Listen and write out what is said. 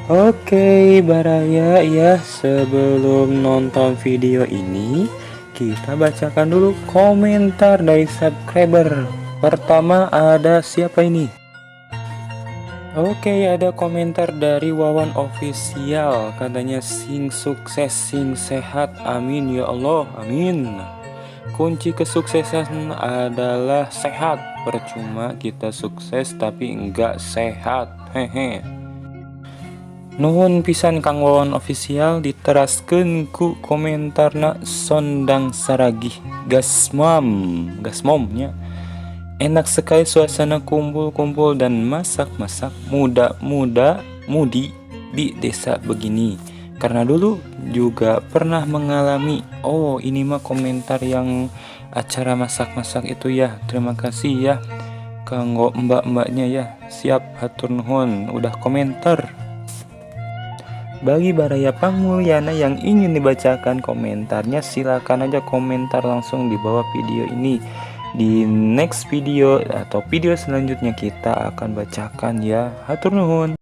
Oke, Baraya ya, sebelum nonton video ini, kita bacakan dulu komentar dari subscriber. Pertama ada siapa ini? Oke, ada komentar dari Wawan Official, katanya sing sukses, sing sehat, amin ya Allah, amin. Kunci kesuksesan adalah sehat, percuma kita sukses tapi enggak sehat, hehe. Nuhun pisan Kang Wawan Official diteraskeun ku komentarna sondang saragih gasmomnya. Enak sekali suasana kumpul-kumpul dan masak-masak mudi di desa begini. Karena dulu juga pernah mengalami. Oh, ini mah komentar yang acara masak-masak itu ya. Terima kasih ya kanggo mbak-mbaknya ya. Siap, hatur nuhun udah komentar. Bagi Baraya Pangmulyana yang ingin dibacakan komentarnya, silakan aja komentar langsung di bawah video ini. Di next video atau video selanjutnya kita akan bacakan ya. Hatur nuhun.